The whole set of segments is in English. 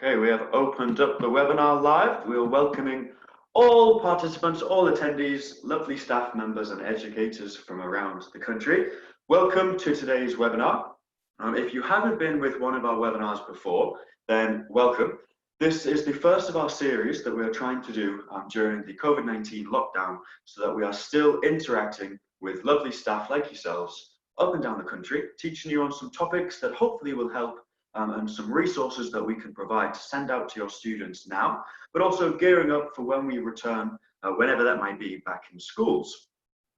Okay, we have opened up the webinar live. We are welcoming all participants, all attendees, lovely staff members and educators from around the country. Welcome to today's webinar. If you haven't been with one of our webinars before, then welcome. This is the first of our series that we are trying to do during the COVID-19 lockdown so that we are still interacting with lovely staff like yourselves up and down the country, teaching you on some topics that hopefully will help and some resources that we can provide to send out to your students now, but also gearing up for when we return, whenever that might be, back in schools.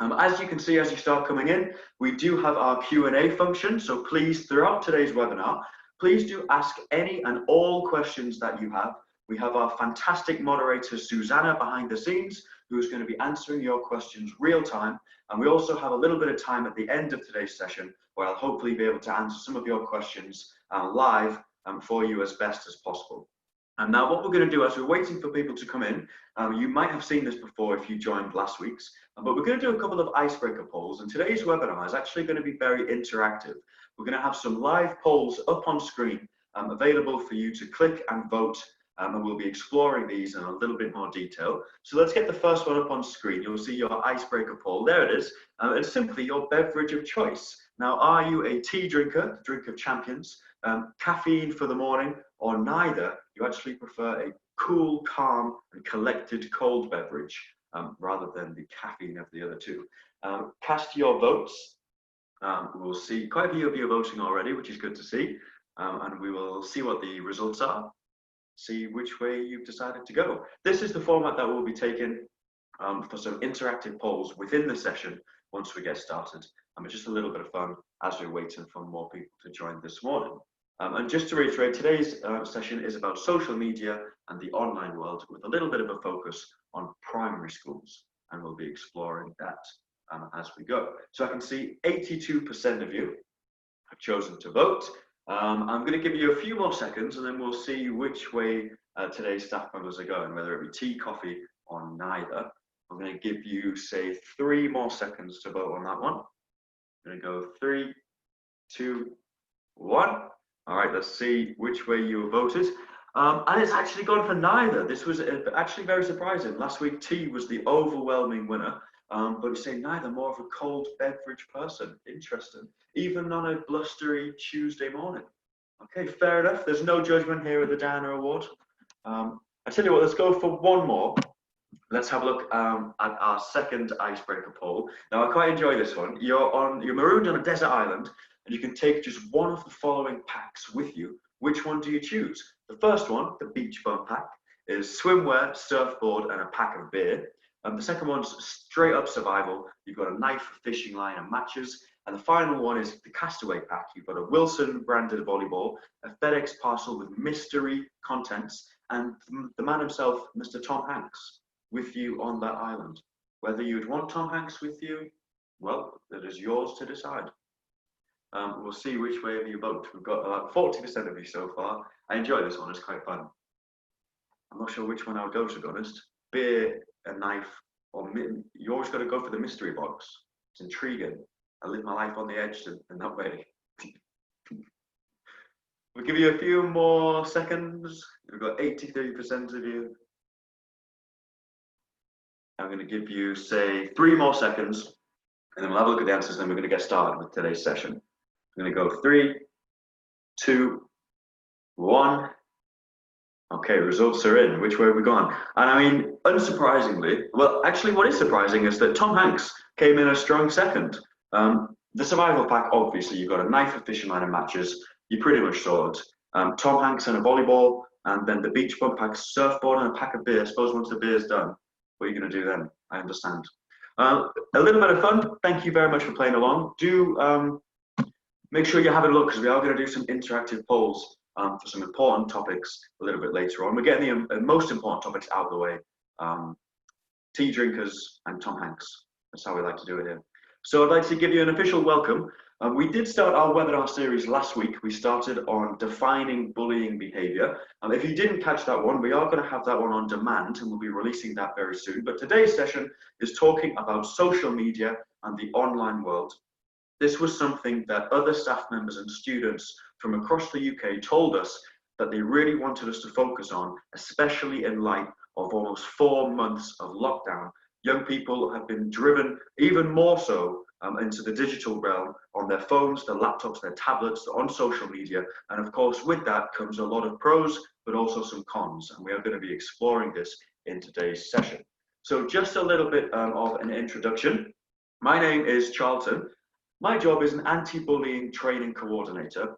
As you can see, as you start coming in, we do have our Q&A function, so please, throughout today's webinar, please do ask any and all questions that you have. We have our fantastic moderator, Susanna, behind the scenes, who is going to be answering your questions real time. And we also have a little bit of time at the end of today's session where I'll hopefully be able to answer some of your questions live for you as best as possible. And now what we're going to do as we're waiting for people to come in, you might have seen this before if you joined last week's, but we're going to do a couple of icebreaker polls, and today's webinar is actually going to be very interactive. We're going to have some live polls up on screen available for you to click and vote, and we'll be exploring these in a little bit more detail. So let's get the first one up on screen. You'll see your icebreaker poll. There it is. It's simply your beverage of choice. Now, are you a tea drinker, drink of champions, caffeine for the morning, or neither? You actually prefer a cool, calm, and collected cold beverage rather than the caffeine of the other two. Cast your votes. We'll see quite a few of you voting already, which is good to see. And we will see what the results are, see which way you've decided to go. This is the format that we'll be taking for some interactive polls within the session once we get started. It's just a little bit of fun as we're waiting for more people to join this morning. And just to reiterate, today's session is about social media and the online world with a little bit of a focus on primary schools, and we'll be exploring that as we go. So I can see 82% of you have chosen to vote. I'm going to give you a few more seconds and then we'll see which way today's staff members are going, whether it be tea, coffee, or neither. I'm going to give you, say, 3 more seconds to vote on that one. I'm going to go 3, 2, 1. All right, let's see which way you voted. And it's actually gone for neither. This was actually very surprising. Last week, tea was the overwhelming winner. But you say neither, more of a cold beverage person. Interesting. Even on a blustery Tuesday morning. Okay, fair enough. There's no judgment here at the Downer Award. I tell you what, let's go for one more. Let's have a look at our second icebreaker poll. Now, I quite enjoy this one. You're marooned on a desert island, and you can take just one of the following packs with you. Which one do you choose? The first one, the beach bum pack, is swimwear, surfboard, and a pack of beer. The second one's straight up survival. You've got a knife, a fishing line, and matches. And the final one is the castaway pack. You've got a Wilson branded volleyball, a FedEx parcel with mystery contents, and the man himself, Mr. Tom Hanks, with you on that island. Whether you'd want Tom Hanks with you, well, that is yours to decide. We'll see which way of you vote. We've got about 40% of you so far. I enjoy this one, it's quite fun. I'm not sure which one I would go, to be honest. Beer, a knife, or you always got to go for the mystery box. It's intriguing. I live my life on the edge in that way. We'll give you a few more seconds. We've got 83% of you. I'm going to give you, say, 3 more seconds, and then we'll have a look at the answers, and then we're going to get started with today's session. I'm going to go 3, 2, 1. Okay, results are in. Which way have we gone? And I mean, unsurprisingly, well, actually what is surprising is that Tom Hanks came in a strong second. The survival pack, obviously, you've got a knife, a fishing line, and matches. You pretty much saw it. Tom Hanks and a volleyball, and then the beach bum pack, surfboard, and a pack of beer. I suppose once the beer's done, what are you going to do then? I understand. A little bit of fun. Thank you very much for playing along. Do make sure you have a look, because we are going to do some interactive polls for some important topics a little bit later on. We're getting the most important topics out of the way. Tea drinkers and Tom Hanks. That's how we like to do it here. So I'd like to give you an official welcome. We did start our webinar series last week. We started on defining bullying behaviour. If you didn't catch that one, we are going to have that one on demand, and we'll be releasing that very soon. But today's session is talking about social media and the online world. This was something that other staff members and students from across the UK told us that they really wanted us to focus on, especially in light of almost 4 months of lockdown. Young people have been driven even more so into the digital realm on their phones, their laptops, their tablets, on social media. And of course, with that comes a lot of pros, but also some cons. And we are going to be exploring this in today's session. So just a little bit of an introduction. My name is Charlton. My job is an anti-bullying training coordinator,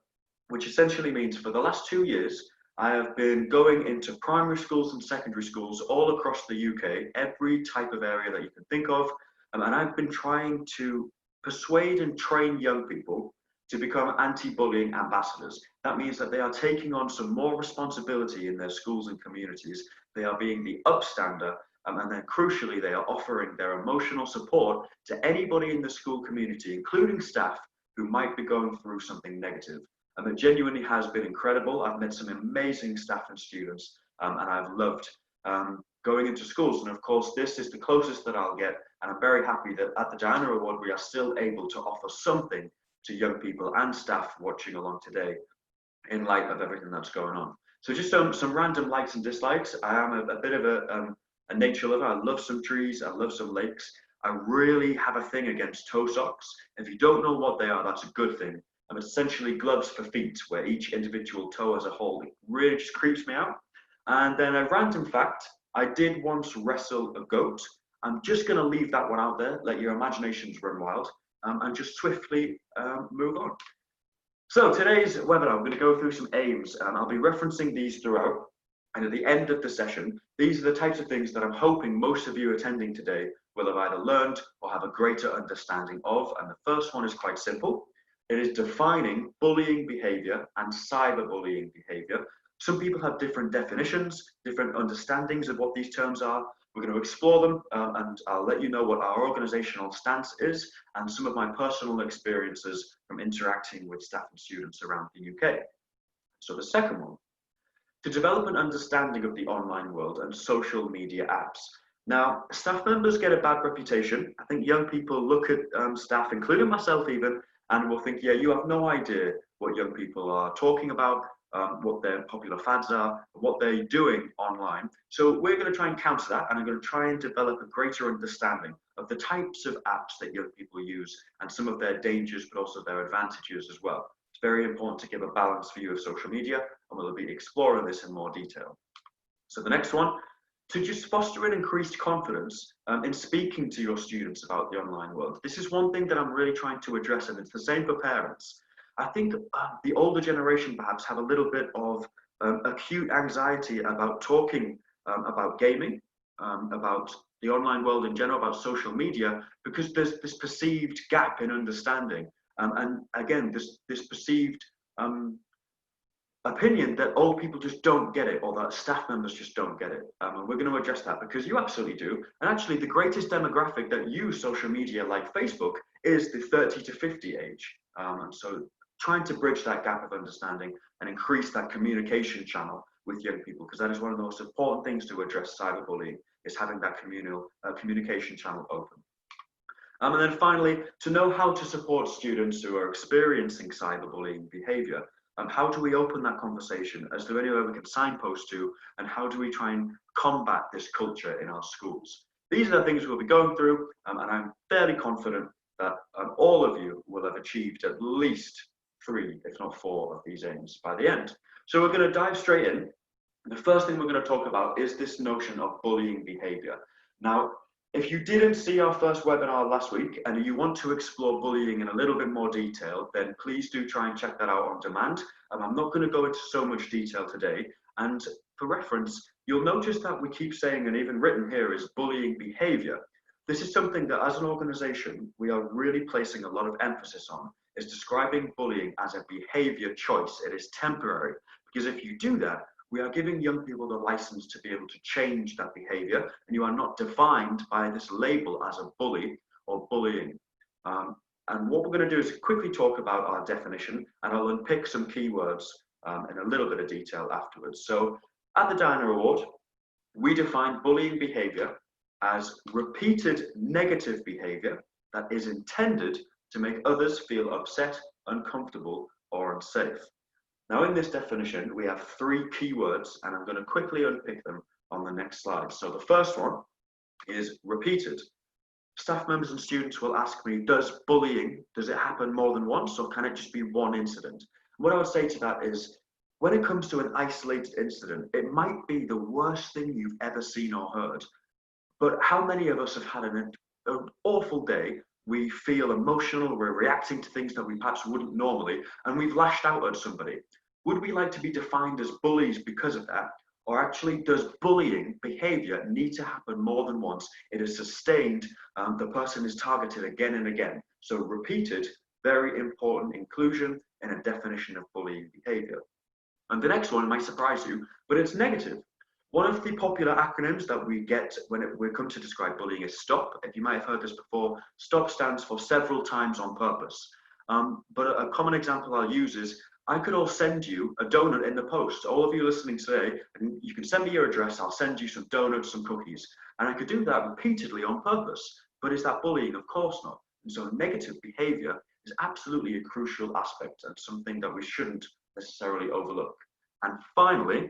which essentially means for the last 2 years, I have been going into primary schools and secondary schools all across the UK, every type of area that you can think of. And I've been trying to persuade and train young people to become anti-bullying ambassadors. That means that they are taking on some more responsibility in their schools and communities. They are being the upstander, and then crucially, they are offering their emotional support to anybody in the school community, including staff who might be going through something negative. And it genuinely has been incredible. I've met some amazing staff and students, and I've loved going into schools. And of course, this is the closest that I'll get. And I'm very happy that at the Diana Award, we are still able to offer something to young people and staff watching along today in light of everything that's going on. So just some random likes and dislikes. I am a bit of a nature lover. I love some trees. I love some lakes. I really have a thing against toe socks. If you don't know what they are, that's a good thing. Essentially gloves for feet, where each individual toe as a whole. It really just creeps me out. And then a random fact, I did once wrestle a goat. I'm just going to leave that one out there, let your imaginations run wild, and just swiftly move on. So today's webinar, I'm going to go through some aims, and I'll be referencing these throughout. And at the end of the session, these are the types of things that I'm hoping most of you attending today will have either learned or have a greater understanding of. And the first one is quite simple. It is defining bullying behaviour and cyberbullying behaviour. Some people have different definitions, different understandings of what these terms are. We're going to explore them, and I'll let you know what our organisational stance is and some of my personal experiences from interacting with staff and students around the UK. So the second one, to develop an understanding of the online world and social media apps. Now, staff members get a bad reputation. I think young people look at staff, including myself even, and will think, yeah, you have no idea what young people are talking about, what their popular fads are, what they're doing online. So we're going to try and counter that, and I'm going to try and develop a greater understanding of the types of apps that young people use and some of their dangers, but also their advantages as well. It's very important to give a balanced view of social media, and we'll be exploring this in more detail. So the next one, to just foster an increased confidence in speaking to your students about the online world. This is one thing that I'm really trying to address, and it's the same for parents. I think the older generation perhaps have a little bit of acute anxiety about talking about gaming, about the online world in general, about social media, because there's this perceived gap in understanding. And again, this perceived opinion that old people just don't get it, or that staff members just don't get it. And we're going to address that because you absolutely do. And actually, the greatest demographic that use social media like Facebook is the 30 to 50 age. And so trying to bridge that gap of understanding and increase that communication channel with young people, because that is one of the most important things to address cyberbullying, is having that communication channel open. And then finally, to know how to support students who are experiencing cyberbullying behaviour. How do we open that conversation? Is there anywhere we can signpost to? And how do we try and combat this culture in our schools? These are the things we'll be going through, and I'm fairly confident that all of you will have achieved at least 3, if not 4 of these aims by the end. So we're going to dive straight in. The first thing we're going to talk about is this notion of bullying behaviour. Now, if you didn't see our first webinar last week and you want to explore bullying in a little bit more detail, then please do try and check that out on demand. I'm not going to go into so much detail today. And for reference, you'll notice that we keep saying, and even written here, is bullying behaviour. This is something that as an organisation, we are really placing a lot of emphasis on, is describing bullying as a behaviour choice. It is temporary, because if you do that, we are giving young people the license to be able to change that behavior, and you are not defined by this label as a bully or bullying. And what we're going to do is quickly talk about our definition, and I'll unpick some keywords in a little bit of detail afterwards. So at the Diana Award, we define bullying behavior as repeated negative behavior that is intended to make others feel upset, uncomfortable, or unsafe. Now, in this definition, we have three keywords, and I'm going to quickly unpick them on the next slide. So the first one is repeated. Staff members and students will ask me, does it happen more than once, or can it just be one incident? What I would say to that is, when it comes to an isolated incident, it might be the worst thing you've ever seen or heard. But how many of us have had an awful day? We feel emotional, we're reacting to things that we perhaps wouldn't normally, and we've lashed out at somebody. Would we like to be defined as bullies because of that? Or actually, does bullying behavior need to happen more than once? It is sustained, the person is targeted again and again. So repeated, very important inclusion in a definition of bullying behavior. And the next one might surprise you, but it's negative. One of the popular acronyms that we get when we come to describe bullying is STOP. If you might have heard this before, STOP stands for several times on purpose. But a common example I'll use is, I could all send you a donut in the post. All of you listening today, and you can send me your address, I'll send you some donuts, some cookies. And I could do that repeatedly on purpose. But is that bullying? Of course not. And so negative behavior is absolutely a crucial aspect and something that we shouldn't necessarily overlook. And finally,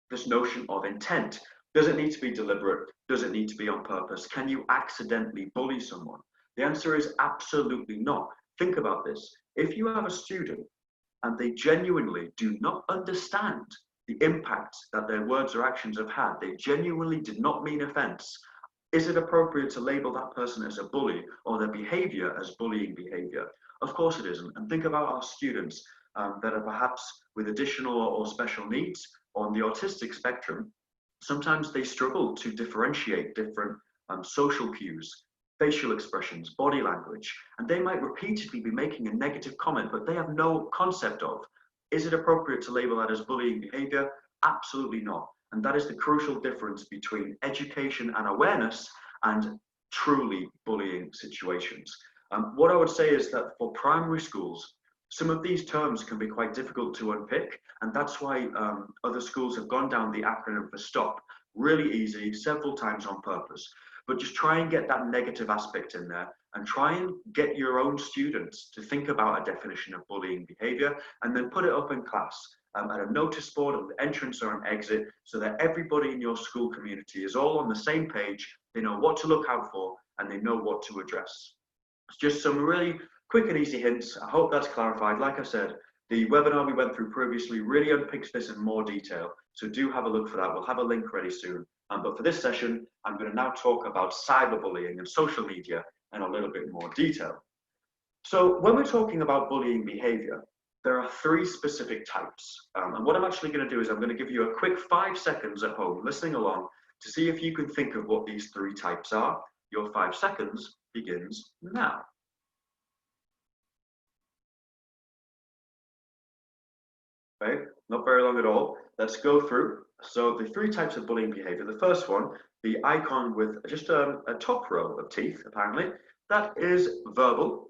this notion of intent. Does it need to be deliberate? Does it need to be on purpose? Can you accidentally bully someone? The answer is absolutely not. Think about this. If you have a student and they genuinely do not understand the impact that their words or actions have had, they genuinely did not mean offense, is it appropriate to label that person as a bully or their behavior as bullying behavior? Of course it isn't. And think about our students that are perhaps with additional or special needs on the autistic spectrum. Sometimes they struggle to differentiate different social cues, facial expressions, body language, and they might repeatedly be making a negative comment, but they have no concept of, is it appropriate to label that as bullying behavior? Absolutely not. And that is the crucial difference between education and awareness and truly bullying situations. What I would say is that for primary schools, some of these terms can be quite difficult to unpick, and that's why other schools have gone down the acronym for STOP. Really easy, several times on purpose. But just try and get that negative aspect in there, and try and get your own students to think about a definition of bullying behavior, and then put it up in class at a notice board, at the entrance or an exit, so that everybody in your school community is all on the same page. They know what to look out for, and they know what to address. It's just some really quick and easy hints. I hope that's clarified. Like I said, the webinar we went through previously really unpicks this in more detail, so do have a look for that. We'll have a link ready soon. But for this session, I'm going to now talk about cyberbullying and social media in a little bit more detail. So when we're talking about bullying behavior, there are three specific types. And what I'm actually going to do is I'm going to give you a quick 5 seconds at home listening along to see if you can think of what these three types are. Your 5 seconds begins now. Okay, not very long at all. Let's go through. So the three types of bullying behavior. The first one, the icon with just a top row of teeth, apparently, that is verbal.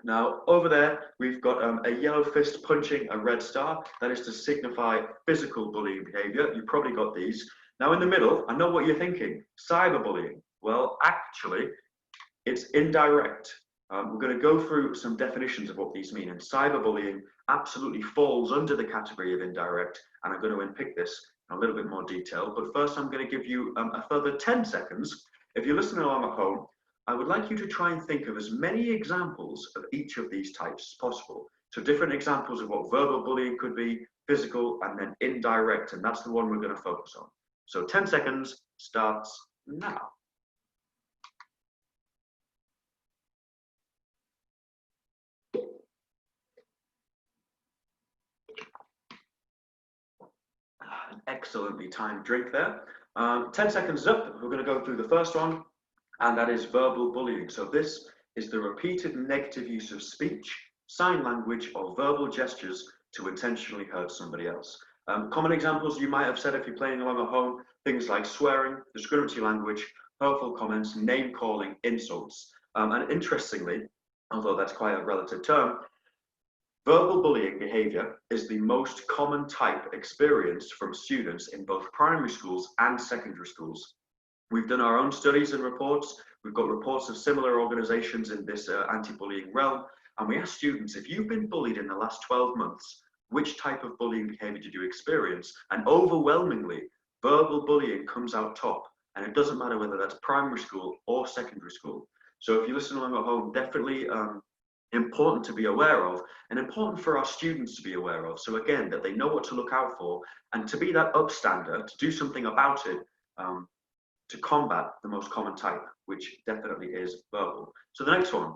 Now, over there, we've got a yellow fist punching a red star. That is to signify physical bullying behavior. You probably got these. Now, in the middle, I know what you're thinking. Cyberbullying. Well, actually, it's indirect. We're going to go through some definitions of what these mean, and cyberbullying absolutely falls under the category of indirect, and I'm going to unpick this in a little bit more detail. But first, I'm going to give you a further 10 seconds. If you're listening along at home, I would like you to try and think of as many examples of each of these types as possible. So different examples of what verbal bullying could be, physical, and then indirect, and that's the one we're going to focus on. So 10 seconds starts now. An excellently timed drink there. 10 seconds up, we're going to go through the first one, and that is verbal bullying. So this is the repeated negative use of speech, sign language, or verbal gestures to intentionally hurt somebody else. Common examples you might have said if you're playing along at home, things like swearing, discriminatory language, hurtful comments, name calling, insults. And interestingly, although that's quite a relative term, verbal bullying behavior is the most common type experienced from students in both primary schools and secondary schools. We've done our own studies and reports. We've got reports of similar organizations in this anti-bullying realm. And we asked students, if you've been bullied in the last 12 months, which type of bullying behavior did you experience? And overwhelmingly, verbal bullying comes out top. And it doesn't matter whether that's primary school or secondary school. So if you listen along at home, definitely important to be aware of, and important for our students to be aware of. So again, that they know what to look out for, and to be that upstander, to do something about it, to combat the most common type, which definitely is verbal. So the next one,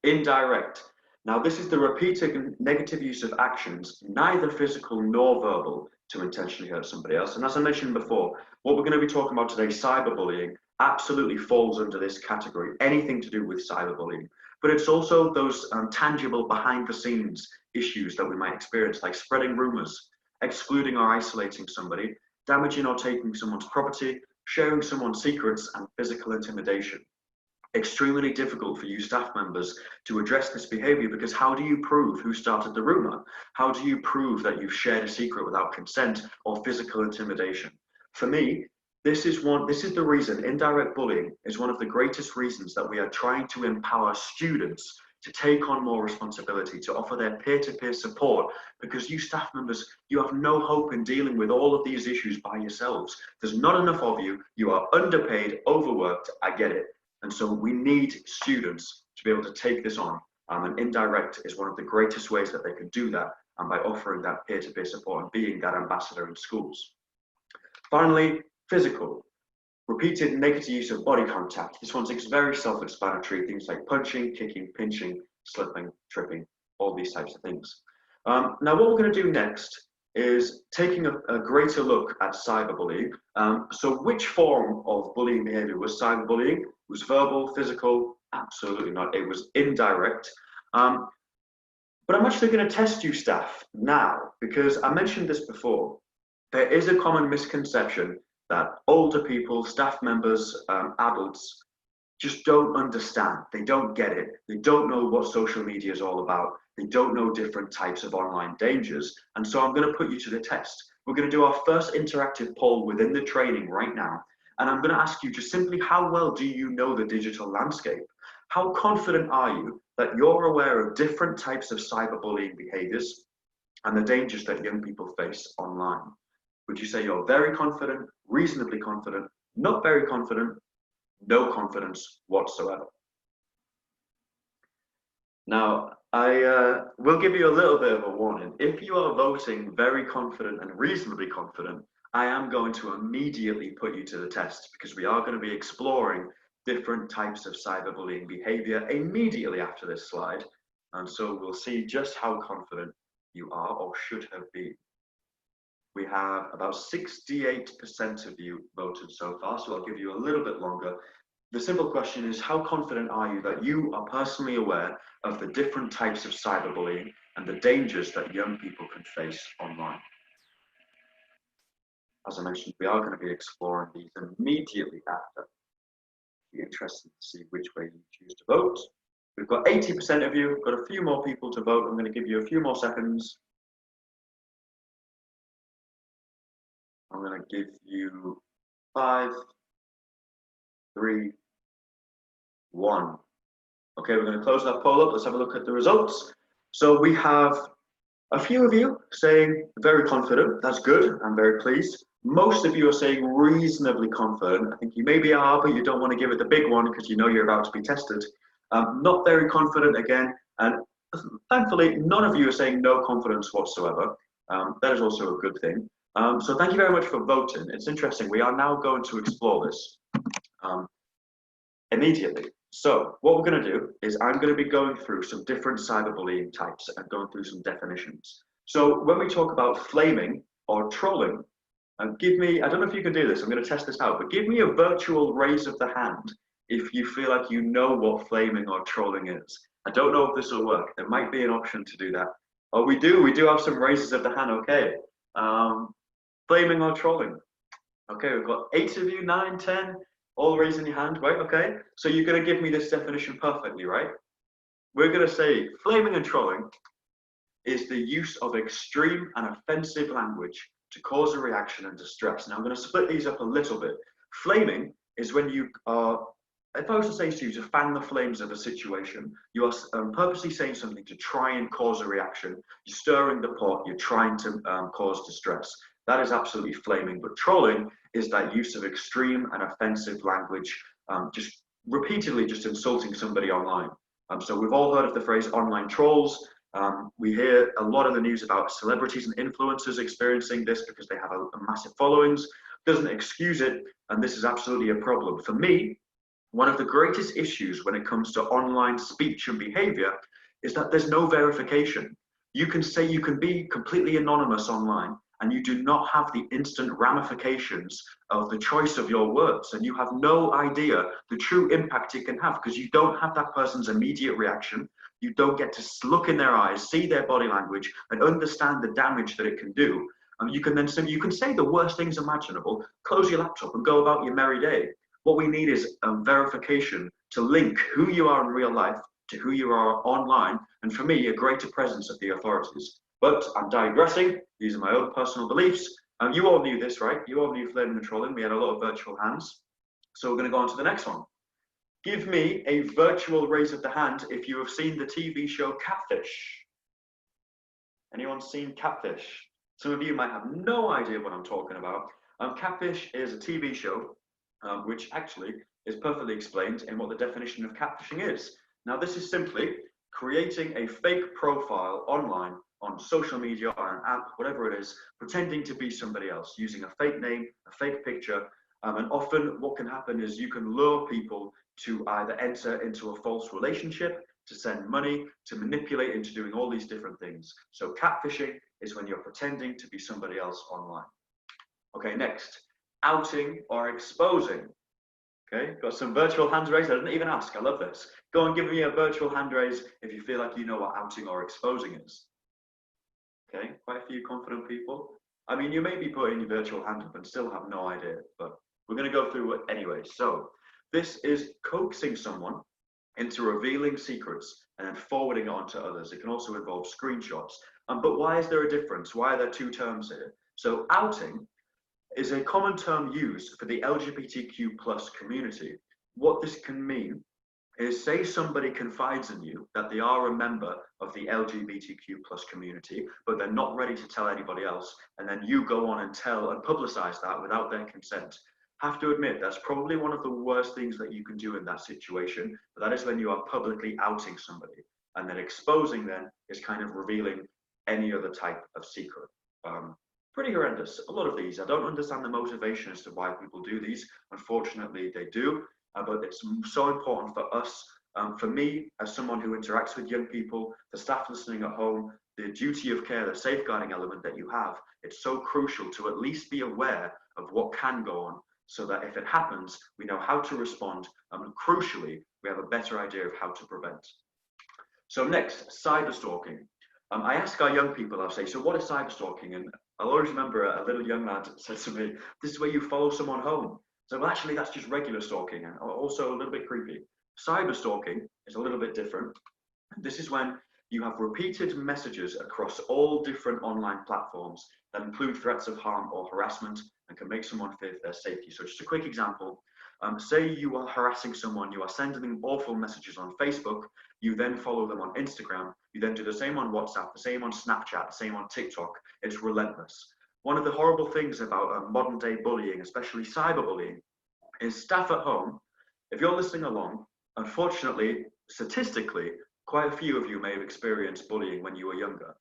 indirect. Now this is the repeated negative use of actions, neither physical nor verbal, to intentionally hurt somebody else. And as I mentioned before, what we're going to be talking about today, cyberbullying, absolutely falls under this category, anything to do with cyberbullying. But it's also those tangible behind the scenes issues that we might experience, like spreading rumors, excluding or isolating somebody, damaging or taking someone's property, sharing someone's secrets, and physical intimidation. Extremely difficult for you staff members to address this behavior, because how do you prove who started the rumor? How do you prove that you've shared a secret without consent, or physical intimidation? For me, this is the reason indirect bullying is one of the greatest reasons that we are trying to empower students to take on more responsibility, to offer their peer-to-peer support, because you staff members, you have no hope in dealing with all of these issues by yourselves. There's not enough of you, you are underpaid, overworked, I get it. And so we need students to be able to take this on. And indirect is one of the greatest ways that they can do that, and by offering that peer-to-peer support and being that ambassador in schools. Finally, physical. Repeated negative use of body contact. This one's very self-explanatory. Things like punching, kicking, pinching, slipping, tripping, all these types of things. Now what we're going to do next is taking a greater look at cyberbullying. So which form of bullying behavior was cyberbullying? Was verbal, physical? Absolutely not. It was indirect. But I'm actually going to test you staff now, because I mentioned this before. There is a common misconception that older people, staff members, adults, just don't understand. They don't get it. They don't know what social media is all about. They don't know different types of online dangers. And so I'm going to put you to the test. We're going to do our first interactive poll within the training right now. And I'm going to ask you just simply, how well do you know the digital landscape? How confident are you that you're aware of different types of cyberbullying behaviors and the dangers that young people face online? Would you say you're very confident, reasonably confident, not very confident, no confidence whatsoever? Now, I will give you a little bit of a warning. If you are voting very confident and reasonably confident, I am going to immediately put you to the test, because we are going to be exploring different types of cyberbullying behavior immediately after this slide. And so we'll see just how confident you are or should have been. We have about 68% of you voted so far, so I'll give you a little bit longer. The simple question is, how confident are you that you are personally aware of the different types of cyberbullying and the dangers that young people can face online? As I mentioned, we are going to be exploring these immediately after. Be interested to see which way you choose to vote. We've got 80% of you, we've got a few more people to vote. I'm going to give you a few more seconds. I'm going to give you 5, 3, 1. Okay, we're going to close that poll up. Let's have a look at the results. So we have a few of you saying very confident. That's good. I'm very pleased. Most of you are saying reasonably confident. I think you maybe are, but you don't want to give it the big one because you know you're about to be tested. Not very confident again. And thankfully, none of you are saying no confidence whatsoever. That is also a good thing. So thank you very much for voting. It's interesting. We are now going to explore this immediately. So what we're going to do is I'm going to be going through some different cyberbullying types and going through some definitions. So when we talk about flaming or trolling, give me, I don't know if you can do this, I'm going to test this out, but give me a virtual raise of the hand if you feel like you know what flaming or trolling is. I don't know if this will work. There might be an option to do that. Oh, we do have some raises of the hand, okay. Flaming or trolling. Okay, we've got 8 of you, 9, 10, all raising your hand, right? Okay, so you're going to give me this definition perfectly, right? We're going to say flaming and trolling is the use of extreme and offensive language to cause a reaction and distress. Now I'm going to split these up a little bit. Flaming is when you are if I was to say to you to fan the flames of a situation, you are purposely saying something to try and cause a reaction. You're stirring the pot, you're trying to cause distress. That is absolutely flaming. But trolling is that use of extreme and offensive language, just repeatedly just insulting somebody online. So we've all heard of the phrase online trolls. We hear a lot of the news about celebrities and influencers experiencing this because they have a massive followings. Doesn't excuse it, and this is absolutely a problem. For me, one of the greatest issues when it comes to online speech and behavior is that there's no verification. You can be completely anonymous online and you do not have the instant ramifications of the choice of your words, and you have no idea the true impact it can have because you don't have that person's immediate reaction. You don't get to look in their eyes, see their body language, and understand the damage that it can do. You can say the worst things imaginable, close your laptop and go about your merry day. What we need is verification to link who you are in real life to who you are online, and for me, a greater presence of the authorities. But I'm digressing. These are my own personal beliefs. You all knew this, right? You all knew flaming and trolling. We had a lot of virtual hands. So we're going to go on to the next one. Give me a virtual raise of the hand if you have seen the TV show Catfish. Anyone seen Catfish? Some of you might have no idea what I'm talking about. Catfish is a TV show which actually is perfectly explained in what the definition of catfishing is. Now, this is simply creating a fake profile online on social media or an app, whatever it is, pretending to be somebody else, using a fake name, a fake picture, and often what can happen is you can lure people to either enter into a false relationship, to send money, to manipulate into doing all these different things. So catfishing is when you're pretending to be somebody else online. Okay, next. Outing or exposing. Okay, got some virtual hands raised. I didn't even ask. I love this. Go and give me a virtual hand raise if you feel like you know what outing or exposing is. Okay, quite a few confident people. I mean, you may be putting your virtual hand up and still have no idea, but we're going to go through it anyway. So this is coaxing someone into revealing secrets and then forwarding it on to others. It can also involve screenshots. But why is there a difference? Why are there two terms here? So outing is a common term used for the LGBTQ plus community. What this can mean is, say somebody confides in you that they are a member of the LGBTQ plus community, but they're not ready to tell anybody else, and then you go on and tell and publicize that without their consent. Have to admit, that's probably one of the worst things that you can do in that situation, but that is when you are publicly outing somebody. And then exposing then is kind of revealing any other type of secret. Pretty horrendous. A lot of these, I don't understand the motivation as to why people do these. Unfortunately, they do, but it's so important for us, for me, as someone who interacts with young people, the staff listening at home, the duty of care, the safeguarding element that you have. It's so crucial to at least be aware of what can go on, so that if it happens, we know how to respond, and crucially, we have a better idea of how to prevent. So next, cyberstalking. I ask our young people, I'll say, so what is cyberstalking? And I'll always remember a little young lad said to me, this is where you follow someone home. So well, actually, that's just regular stalking, and also a little bit creepy. Cyberstalking is a little bit different. This is when you have repeated messages across all different online platforms that include threats of harm or harassment and can make someone fear for their safety. So just a quick example. Say you are harassing someone, you are sending them awful messages on Facebook, you then follow them on Instagram, you then do the same on WhatsApp, the same on Snapchat, the same on TikTok. It's relentless. One of the horrible things about modern day bullying, especially cyberbullying, is staff at home. If you're listening along, unfortunately, statistically, quite a few of you may have experienced bullying when you were younger.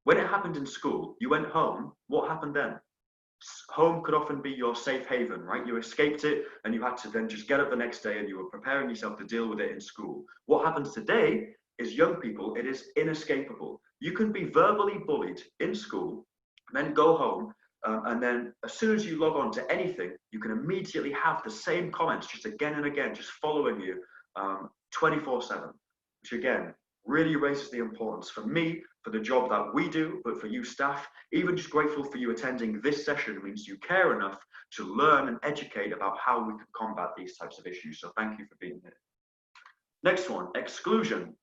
When it happened in school, you went home, what happened then? Home could often be your safe haven, right? You escaped it and you had to then just get up the next day and you were preparing yourself to deal with it in school. What happens today is young people, it is inescapable. You can be verbally bullied in school, then go home, and then as soon as you log on to anything, you can immediately have the same comments just again and again, just following you 24/7, which again, really raises the importance for me, for the job that we do, but for you staff, even just grateful for you attending this session means you care enough to learn and educate about how we can combat these types of issues. So thank you for being here. Next one, exclusion.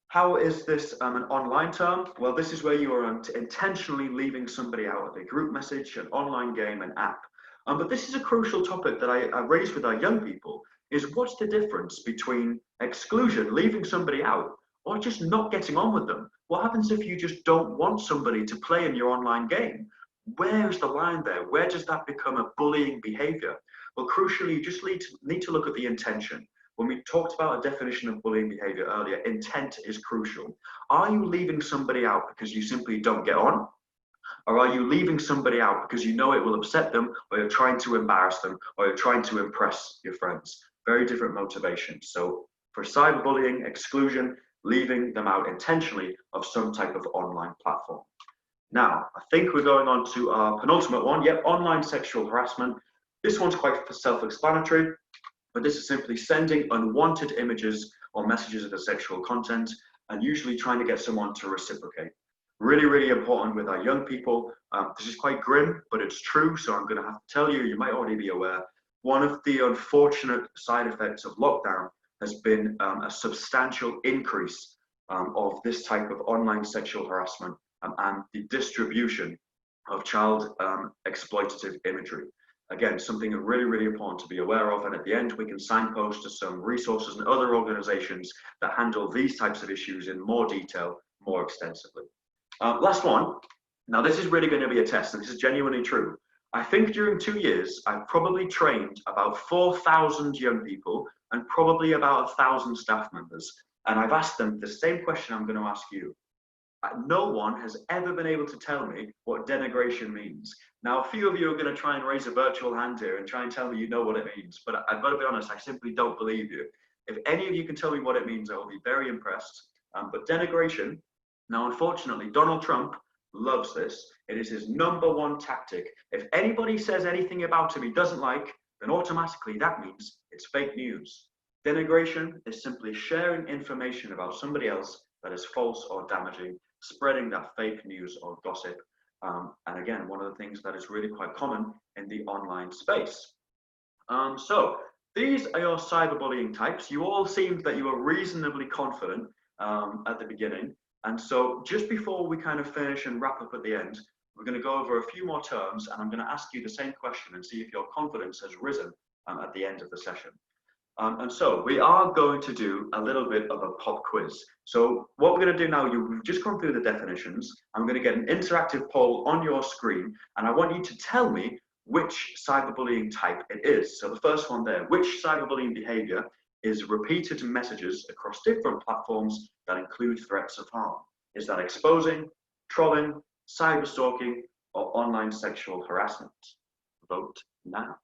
How is this an online term? Well, this is where you are intentionally leaving somebody out of a group message, an online game, an app. But this is a crucial topic that I raised with our young people, is what's the difference between exclusion, leaving somebody out, or just not getting on with them? What happens if you just don't want somebody to play in your online game? Where's the line there? Where does that become a bullying behavior? Well, crucially, you just need to look at the intention. When we talked about a definition of bullying behavior earlier, intent is crucial. Are you leaving somebody out because you simply don't get on? Or are you leaving somebody out because you know it will upset them, or you're trying to embarrass them, or you're trying to impress your friends? Very different motivations. So for cyberbullying, exclusion, leaving them out intentionally of some type of online platform. Now, I think we're going on to our penultimate one. Yep, online sexual harassment. This one's quite self-explanatory, but this is simply sending unwanted images or messages of the sexual content and usually trying to get someone to reciprocate. Really, really important with our young people. This is quite grim, but it's true. So I'm going to have to tell you, you might already be aware, one of the unfortunate side effects of lockdown has been a substantial increase of this type of online sexual harassment and the distribution of child exploitative imagery. Again, something really, really important to be aware of. And at the end, we can signpost to some resources and other organizations that handle these types of issues in more detail, more extensively. Last one. Now, this is really going to be a test, and this is genuinely true. I think during 2 years, I've probably trained about 4,000 young people and probably about 1,000 staff members. And I've asked them the same question I'm going to ask you. No one has ever been able to tell me what denigration means. Now, a few of you are going to try and raise a virtual hand here and try and tell me you know what it means. But I've got to be honest, I simply don't believe you. If any of you can tell me what it means, I will be very impressed. But denigration, now, unfortunately, Donald Trump loves this. It is his #1 tactic. If anybody says anything about him he doesn't like, then automatically that means it's fake news. Denigration is simply sharing information about somebody else that is false or damaging, spreading that fake news or gossip. And again, one of the things that is really quite common in the online space. So these are your cyberbullying types. You all seemed that you were reasonably confident at the beginning. And so just before we kind of finish and wrap up at the end, we're going to go over a few more terms, and I'm going to ask you the same question and see if your confidence has risen at the end of the session. And so we are going to do a little bit of a pop quiz. So what we're going to do now, you've just gone through the definitions. I'm going to get an interactive poll on your screen, and I want you to tell me which cyberbullying type it is. So the first one there, which cyberbullying behavior is repeated messages across different platforms that include threats of harm? Is that exposing, trolling, cyberstalking, or online sexual harassment? Vote now.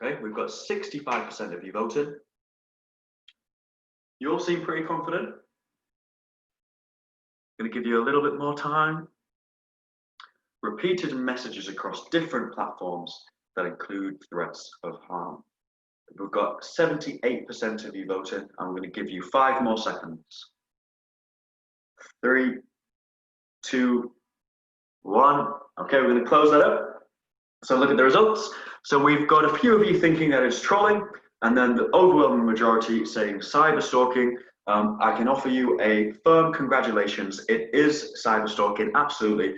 Okay, we've got 65% of you voted. You all seem pretty confident. Going to give you a little bit more time. Repeated messages across different platforms that include threats of harm. We've got 78% of you voted. I'm going to give you 5 more seconds. 3, 2, 1. Okay, we're going to close that up. So look at the results. So we've got a few of you thinking that it's trolling, and then the overwhelming majority saying cyber stalking. I can offer you a firm congratulations. It is cyber stalking, absolutely.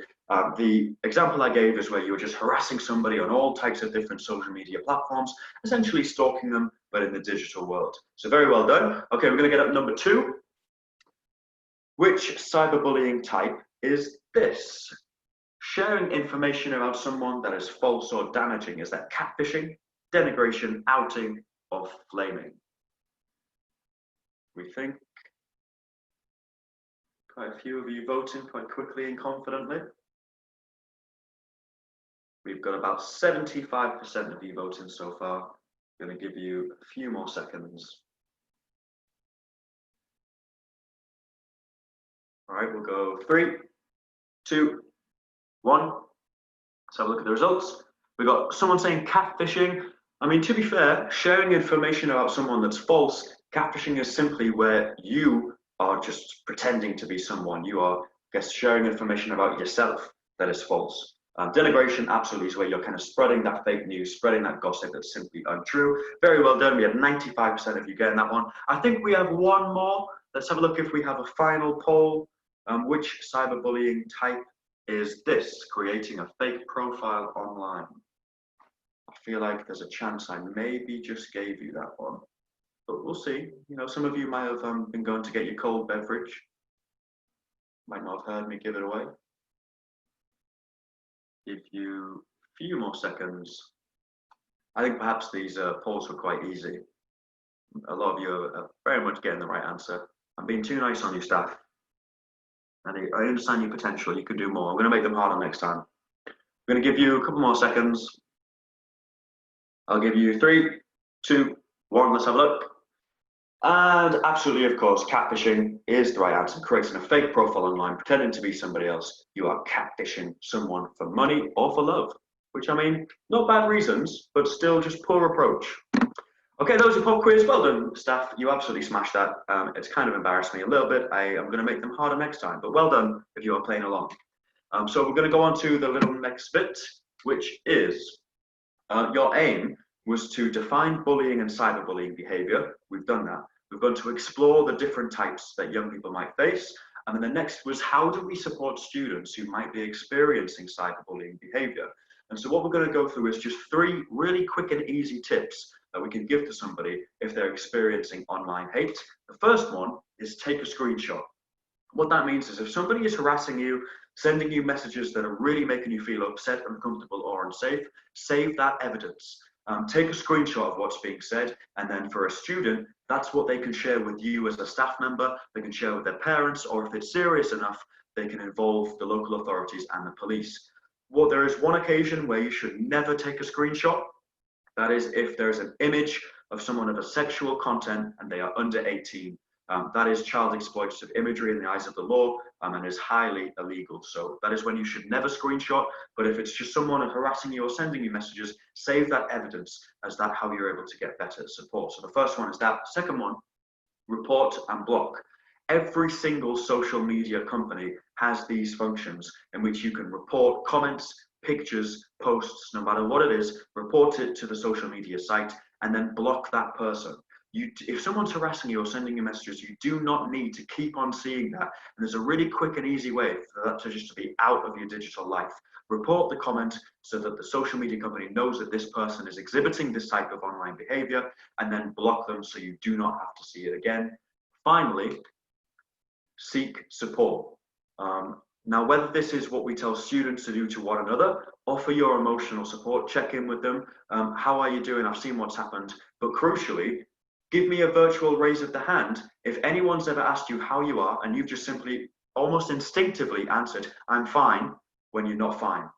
The example I gave is where you're just harassing somebody on all types of different social media platforms, essentially stalking them, but in the digital world. So very well done. Okay, we're going to get up number 2. Which cyberbullying type is this? Sharing information about someone that is false or damaging. Is that catfishing, denigration, outing, or flaming? We think quite a few of you voting quite quickly and confidently. We've got about 75% of you voting so far. I'm going to give you a few more seconds. All right, we'll go 3, 2, 1. Let's have a look at the results. We've got someone saying catfishing. I mean, to be fair, sharing information about someone that's false, catfishing is simply where you are just pretending to be someone. You are, I guess, sharing information about yourself that is false. Denigration absolutely is where you're kind of spreading that fake news, spreading that gossip that's simply untrue. Very well done. We have 95% of you getting that one. I think we have one more. Let's have a look if we have a final poll. Which cyberbullying type is this? Creating a fake profile online. I feel like there's a chance I maybe just gave you that one, but we'll see. You know, some of you might have been going to get your cold beverage. Might not have heard me give it away. Give you a few more seconds. I think perhaps these polls were quite easy. A lot of you are very much getting the right answer. I'm being too nice on you, staff. And I understand your potential. You can do more. I'm going to make them harder next time. I'm going to give you a couple more seconds. I'll give you 3, 2, 1. Let's have a look. And absolutely, of course, catfishing is the right answer. Creating a fake profile online, pretending to be somebody else. You are catfishing someone for money or for love. Which, I mean, not bad reasons, but still just poor approach. Okay, those are pop quiz. Well done, staff. You absolutely smashed that. It's kind of embarrassed me a little bit. I am going to make them harder next time, but well done if you are playing along. So we're going to go on to the little next bit, which is your aim was to define bullying and cyberbullying behaviour. We've done that. We're going to explore the different types that young people might face. And then the next was, how do we support students who might be experiencing cyberbullying behaviour? And so what we're going to go through is just 3 really quick and easy tips that we can give to somebody if they're experiencing online hate. The first one is take a screenshot. What that means is if somebody is harassing you, sending you messages that are really making you feel upset, uncomfortable, or unsafe, save that evidence. Take a screenshot of what's being said, and then for a student, that's what they can share with you as a staff member, they can share with their parents, or if it's serious enough, they can involve the local authorities and the police. There is one occasion where you should never take a screenshot. That is if there's an image of someone of a sexual content and they are under 18. That is child exploitative imagery in the eyes of the law and is highly illegal. So that is when you should never screenshot. But if it's just someone harassing you or sending you messages, save that evidence, as that's how you're able to get better support. So the first one is that. Second one, report and block. Every single social media company has these functions in which you can report comments, pictures, posts, no matter what it is, report it to the social media site and then block that person. If someone's harassing you or sending you messages, you do not need to keep on seeing that. And there's a really quick and easy way for that to just be out of your digital life. Report the comment so that the social media company knows that this person is exhibiting this type of online behavior, and then block them so you do not have to see it again. Finally, seek support. Now, whether this is what we tell students to do to one another, offer your emotional support, check in with them. How are you doing? I've seen what's happened. But crucially, give me a virtual raise of the hand if anyone's ever asked you how you are and you've just simply, almost instinctively answered, I'm fine, when you're not fine.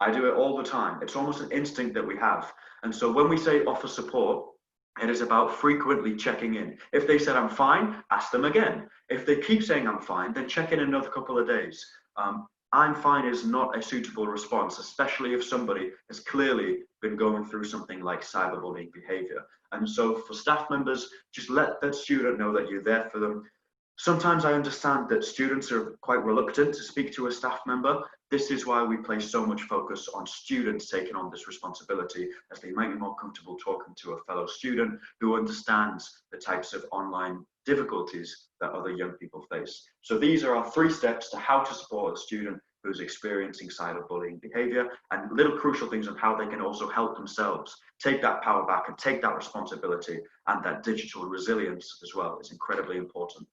I do it all the time. It's almost an instinct that we have. And so when we say offer support, it is about frequently checking in. If they said I'm fine, ask them again. If they keep saying I'm fine, then check in another couple of days. I'm fine is not a suitable response, especially if somebody has clearly been going through something like cyberbullying behavior. And so for staff members, just let that student know that you're there for them. Sometimes I understand that students are quite reluctant to speak to a staff member. This is why we place so much focus on students taking on this responsibility, as they might be more comfortable talking to a fellow student who understands the types of online difficulties that other young people face. So these are our 3 steps to how to support a student who's experiencing cyberbullying behavior, and little crucial things on how they can also help themselves take that power back and take that responsibility, and that digital resilience as well is incredibly important.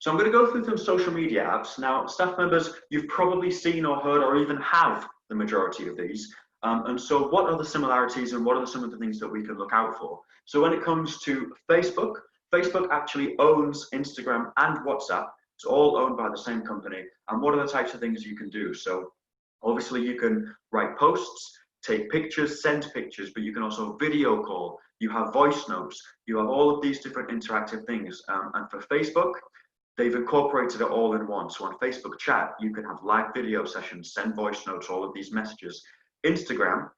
So I'm going to go through some social media apps. Now, staff members, you've probably seen or heard or even have the majority of these. And so what are the similarities and what are some of the things that we can look out for? So when it comes to Facebook, Facebook actually owns Instagram and WhatsApp. It's all owned by the same company. And what are the types of things you can do? So obviously you can write posts, take pictures, send pictures, but you can also video call. You have voice notes. You have all of these different interactive things. And for Facebook, they've incorporated it all in one. So on Facebook chat, you can have live video sessions, send voice notes, all of these messages. Instagram,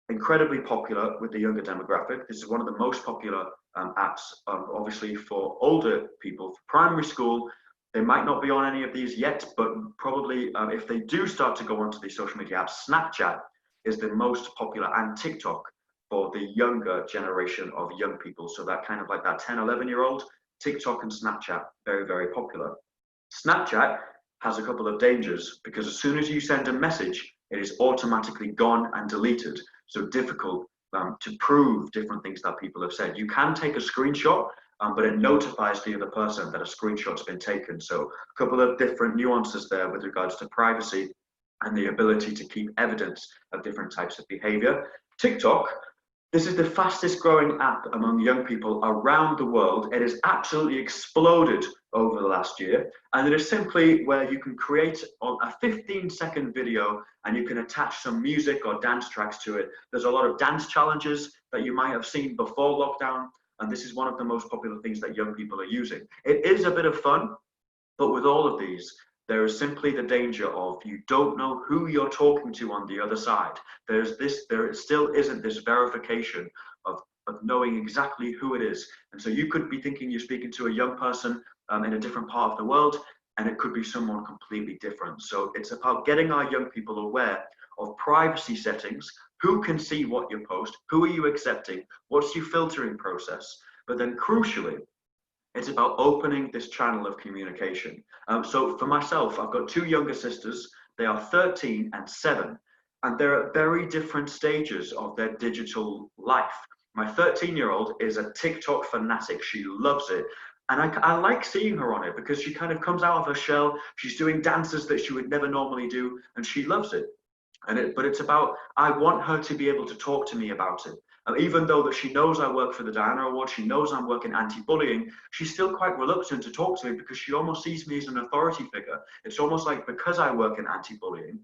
incredibly popular with the younger demographic. This is one of the most popular apps, obviously for older people, for primary school. They might not be on any of these yet, but probably if they do start to go onto these social media apps, Snapchat is the most popular, and TikTok for the younger generation of young people. So that kind of like that 10, 11-year-old, TikTok and Snapchat, very, very popular. Snapchat has a couple of dangers because as soon as you send a message, it is automatically gone and deleted. So difficult to prove different things that people have said. You can take a screenshot, but it notifies the other person that a screenshot's been taken. So a couple of different nuances there with regards to privacy and the ability to keep evidence of different types of behavior. TikTok, this is the fastest growing app among young people around the world. It has absolutely exploded over the last year. And it is simply where you can create a 15-second video and you can attach some music or dance tracks to it. There's a lot of dance challenges that you might have seen before lockdown. And this is one of the most popular things that young people are using. It is a bit of fun, but with all of these, there is simply the danger of you don't know who you're talking to on the other side. There still isn't this verification of knowing exactly who it is. And so you could be thinking you're speaking to a young person in a different part of the world, and it could be someone completely different. So it's about getting our young people aware of privacy settings, who can see what you post, who are you accepting, what's your filtering process, but then crucially, it's about opening this channel of communication. So for myself, I've got two younger sisters. They are 13 and 7, and they're at very different stages of their digital life. My 13-year-old is a TikTok fanatic. She loves it. And I like seeing her on it because she kind of comes out of her shell. She's doing dances that she would never normally do, and she loves it. But it's about, I want her to be able to talk to me about it. Even though that she knows I work for the Diana Award, she knows I'm working anti-bullying, she's still quite reluctant to talk to me because she almost sees me as an authority figure. It's almost like because I work in anti-bullying,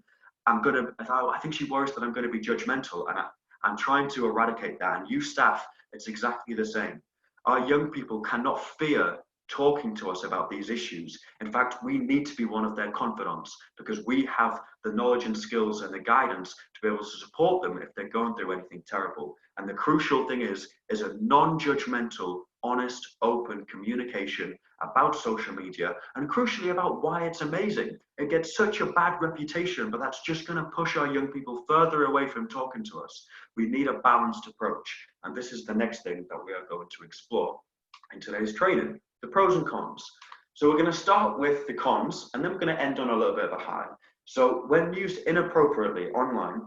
I think she worries that I'm going to be judgmental, and I'm trying to eradicate that. And you staff, it's exactly the same. Our young people cannot fear talking to us about these issues. In fact, we need to be one of their confidants because we have the knowledge and skills and the guidance to be able to support them if they're going through anything terrible. And the crucial thing is a non-judgmental, honest, open communication about social media, and crucially about why it's amazing. It gets such a bad reputation, but that's just going to push our young people further away from talking to us. We need a balanced approach. And this is the next thing that we are going to explore in today's training. The pros and cons. So we're going to start with the cons, and then we're going to end on a little bit of a high. So when used inappropriately online,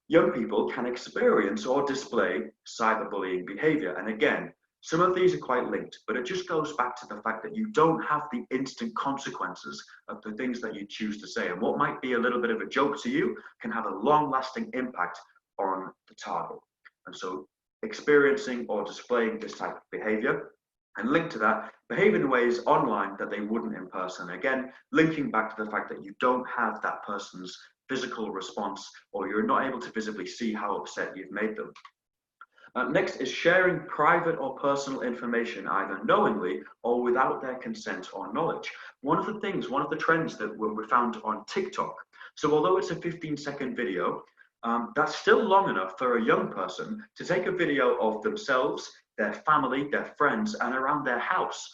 young people can experience or display cyberbullying behavior. And again, some of these are quite linked, but it just goes back to the fact that you don't have the instant consequences of the things that you choose to say. And what might be a little bit of a joke to you can have a long-lasting impact on the target. And so experiencing or displaying this type of behavior, and linked to that, behaving in ways online that they wouldn't in person. Again, linking back to the fact that you don't have that person's physical response, or you're not able to visibly see how upset you've made them. Next is sharing private or personal information, either knowingly or without their consent or knowledge. One of the trends that we found on TikTok. So although it's a 15-second video, that's still long enough for a young person to take a video of themselves, their family, their friends, and around their house.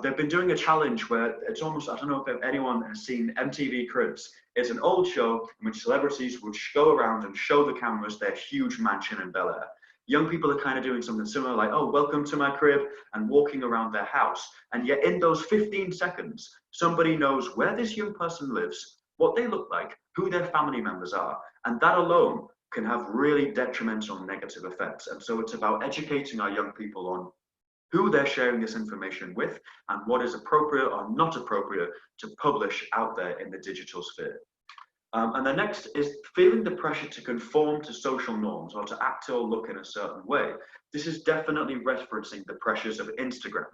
They've been doing a challenge where it's almost, I don't know if anyone has seen MTV Cribs. It's an old show in which celebrities would go around and show the cameras their huge mansion in Bel Air. Young people are kind of doing something similar, like, oh, welcome to my crib, and walking around their house. And yet in those 15 seconds, somebody knows where this young person lives, what they look like, who their family members are. And that alone can have really detrimental negative effects. And so it's about educating our young people on who they're sharing this information with and what is appropriate or not appropriate to publish out there in the digital sphere. And the next is feeling the pressure to conform to social norms or to act or look in a certain way. This is definitely referencing the pressures of Instagram.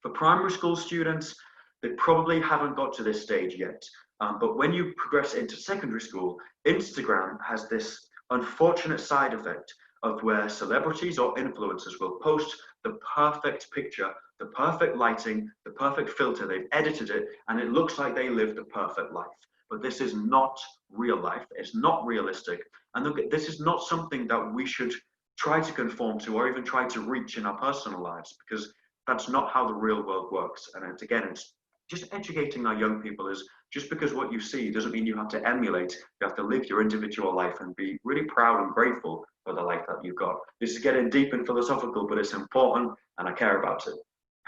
For primary school students, they probably haven't got to this stage yet. But when you progress into secondary school, Instagram has this unfortunate side effect of where celebrities or influencers will post the perfect picture, the perfect lighting, the perfect filter. They've edited it and it looks like they lived a perfect life. But this is not real life. It's not realistic. And look, this is not something that we should try to conform to or even try to reach in our personal lives, because that's not how the real world works. And it's just educating our young people is just because what you see doesn't mean you have to emulate. You have to live your individual life and be really proud and grateful for the life that you've got. This is getting deep and philosophical, but it's important and I care about it.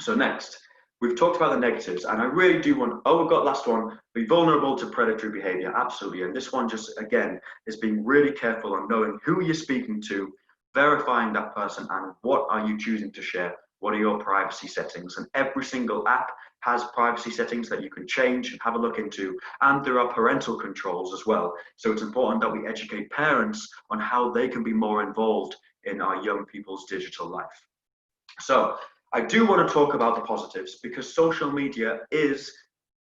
So next, We've talked about the negatives, and I really do want, oh, we've got last one, be vulnerable to predatory behavior. Absolutely. And this one just, again, is being really careful on knowing who you're speaking to, verifying that person, and what are you choosing to share? What are your privacy settings? And every single app has privacy settings that you can change and have a look into. And there are parental controls as well. So it's important that we educate parents on how they can be more involved in our young people's digital life. So I do want to talk about the positives, because social media is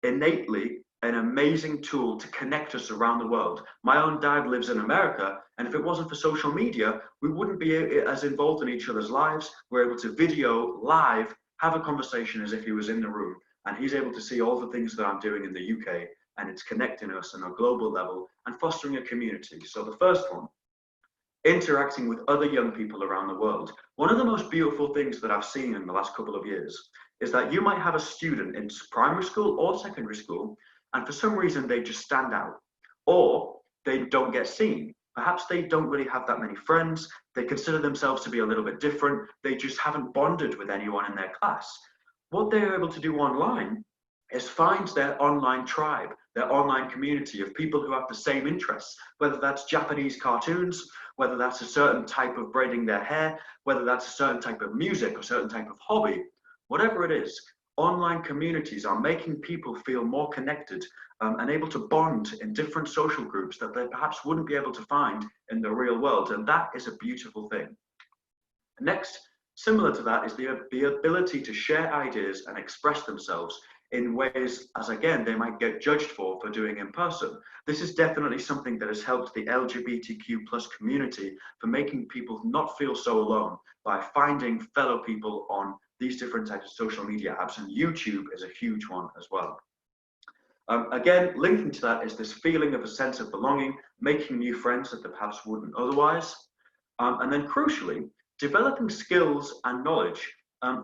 innately an amazing tool to connect us around the world. My own dad lives in America, and if it wasn't for social media, we wouldn't be as involved in each other's lives. We're able to video live, have a conversation as if he was in the room, and he's able to see all the things that I'm doing in the UK, and it's connecting us on a global level and fostering a community. So the first one, interacting with other young people around the world. One of the most beautiful things that I've seen in the last couple of years is that you might have a student in primary school or secondary school, and for some reason they just stand out, or they don't get seen. Perhaps they don't really have that many friends. They consider themselves to be a little bit different. They just haven't bonded with anyone in their class. What they're able to do online is find their online tribe, their online community of people who have the same interests, whether that's Japanese cartoons, whether that's a certain type of braiding their hair, whether that's a certain type of music or certain type of hobby, whatever it is. Online communities are making people feel more connected and able to bond in different social groups that they perhaps wouldn't be able to find in the real world. And that is a beautiful thing. Next, similar to that, is the ability to share ideas and express themselves in ways, as again, they might get judged for doing in person. This is definitely something that has helped the LGBTQ plus community for making people not feel so alone by finding fellow people on these different types of social media apps, and YouTube is a huge one as well. Again, linking to that is this feeling of a sense of belonging, making new friends that they perhaps wouldn't otherwise. And then crucially, developing skills and knowledge.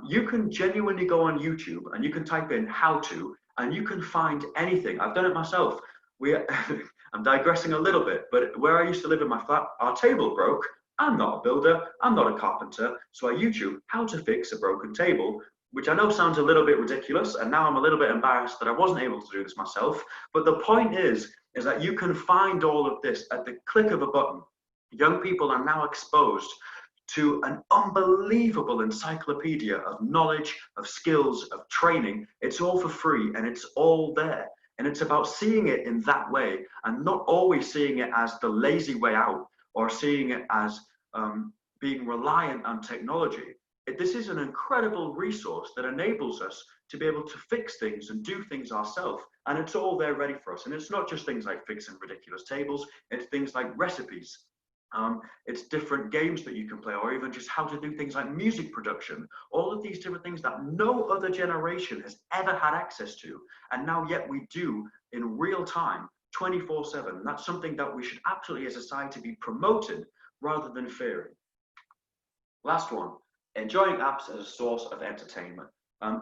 You can genuinely go on YouTube and you can type in how to, and you can find anything. I've done it myself. I'm digressing a little bit, but where I used to live in my flat, our table broke. I'm not a builder, I'm not a carpenter, so I YouTube how to fix a broken table, which I know sounds a little bit ridiculous, and now I'm a little bit embarrassed that I wasn't able to do this myself. But the point is that you can find all of this at the click of a button. Young people are now exposed to an unbelievable encyclopedia of knowledge, of skills, of training. It's all for free and it's all there. And it's about seeing it in that way and not always seeing it as the lazy way out or seeing it as being reliant on technology. This is an incredible resource that enables us to be able to fix things and do things ourselves. And it's all there ready for us. And it's not just things like fixing ridiculous tables, it's things like recipes. It's different games that you can play, or even just how to do things like music production. All of these different things that no other generation has ever had access to. And now yet we do in real time, 24/7. That's something that we should absolutely as a society be promoting rather than fearing. Last one, enjoying apps as a source of entertainment.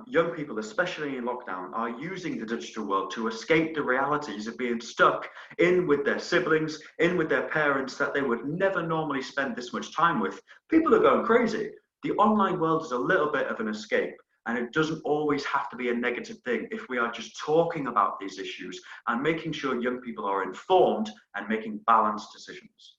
Young people, especially in lockdown, are using the digital world to escape the realities of being stuck in with their siblings, in with their parents that they would never normally spend this much time with. People are going crazy. The online world is a little bit of an escape, and it doesn't always have to be a negative thing if we are just talking about these issues and making sure young people are informed and making balanced decisions.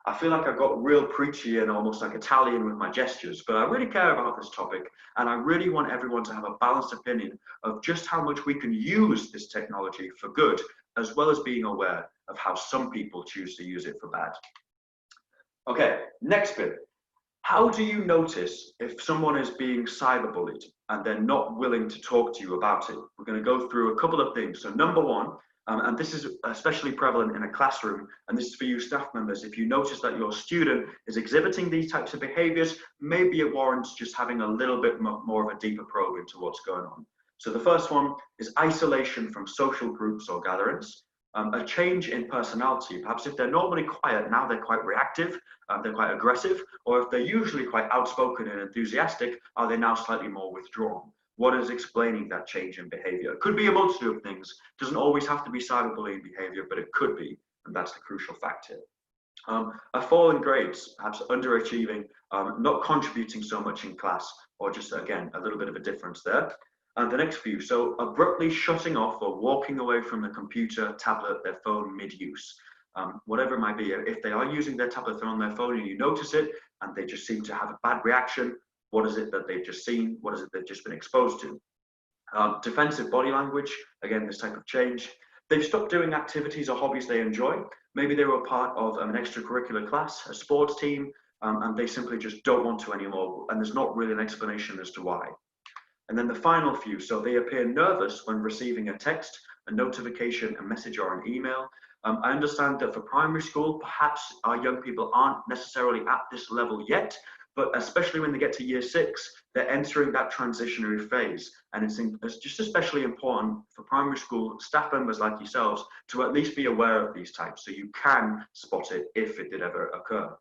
I feel like I've got real preachy and almost like Italian with my gestures, but I really care about this topic, and I really want everyone to have a balanced opinion of just how much we can use this technology for good, as well as being aware of how some people choose to use it for bad. Okay, next bit. How do you notice if someone is being cyberbullied and they're not willing to talk to you about it? We're going to go through a couple of things. So number one, and this is especially prevalent in a classroom, and this is for you staff members. If you notice that your student is exhibiting these types of behaviors, maybe it warrants just having a little bit more of a deeper probe into what's going on. So the first one is isolation from social groups or gatherings. A change in personality. Perhaps if they're normally quiet, now they're quite reactive, they're quite aggressive, or if they're usually quite outspoken and enthusiastic, are they now slightly more withdrawn? What is explaining that change in behavior? It could be a multitude of things. It doesn't always have to be cyberbullying behavior, but it could be, and that's the crucial fact here. A fall in grades, perhaps underachieving, not contributing so much in class, or just, again, a little bit of a difference there. And the next few, so abruptly shutting off or walking away from the computer, tablet, their phone mid-use. Whatever it might be, if they are using their tablet on their phone and you notice it and they just seem to have a bad reaction, what is it that they've just seen? What is it they've just been exposed to? Defensive body language, again, this type of change. They've stopped doing activities or hobbies they enjoy. Maybe they were part of an extracurricular class, a sports team, and they simply just don't want to anymore. And there's not really an explanation as to why. And then the final few, so they appear nervous when receiving a text, a notification, a message, or an email. I understand that for primary school, perhaps our young people aren't necessarily at this level yet, but especially when they get to year 6, they're entering that transitionary phase. And it's just especially important for primary school staff members like yourselves to at least be aware of these types so you can spot it if it did ever occur.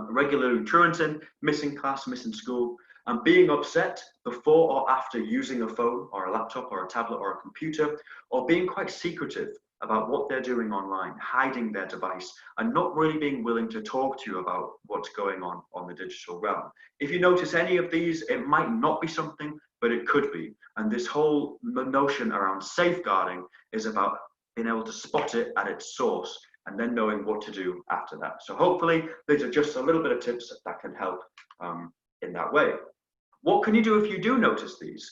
Regularly truanting, missing class, missing school, and being upset before or after using a phone or a laptop or a tablet or a computer, or being quite secretive about what they're doing online, hiding their device, and not really being willing to talk to you about what's going on the digital realm. If you notice any of these, it might not be something, but it could be. And this whole notion around safeguarding is about being able to spot it at its source and then knowing what to do after that. So hopefully these are just a little bit of tips that can help in that way. What can you do if you do notice these?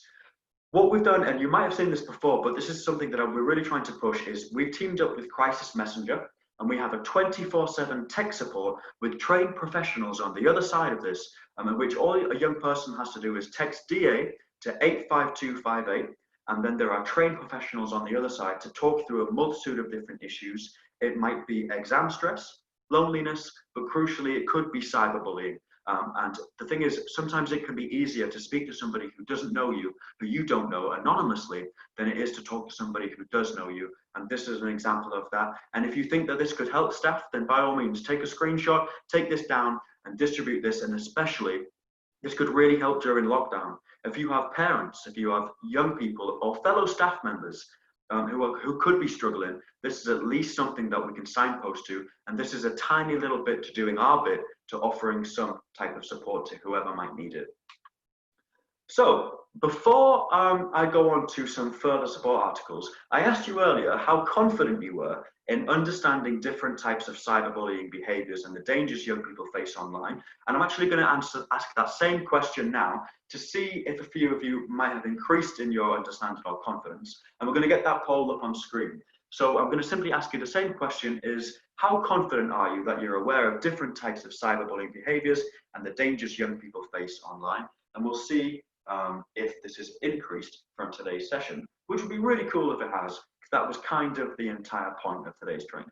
What we've done, and you might have seen this before, but this is something that we're really trying to push, is we've teamed up with Crisis Messenger, and we have a 24/7 tech support with trained professionals on the other side of this, in which all a young person has to do is text DA to 85258, and then there are trained professionals on the other side to talk through a multitude of different issues. It might be exam stress, loneliness, but crucially, it could be cyberbullying. And the thing is, sometimes it can be easier to speak to somebody who doesn't know you, who you don't know anonymously, than it is to talk to somebody who does know you. And this is an example of that. And if you think that this could help staff, then by all means, take a screenshot, take this down and distribute this. And especially, this could really help during lockdown. If you have parents, if you have young people or fellow staff members who could be struggling, this is at least something that we can signpost to. And this is a tiny little bit to doing our bit to offering some type of support to whoever might need it. So before I go on to some further support articles, I asked you earlier how confident you were in understanding different types of cyberbullying behaviors and the dangers young people face online. And I'm actually going to ask that same question now to see if a few of you might have increased in your understanding or confidence. And we're going to get that poll up on screen. So I'm going to simply ask you the same question is, how confident are you that you're aware of different types of cyberbullying behaviors and the dangers young people face online? And we'll see if this has increased from today's session, which would be really cool if it has, because that was kind of the entire point of today's training.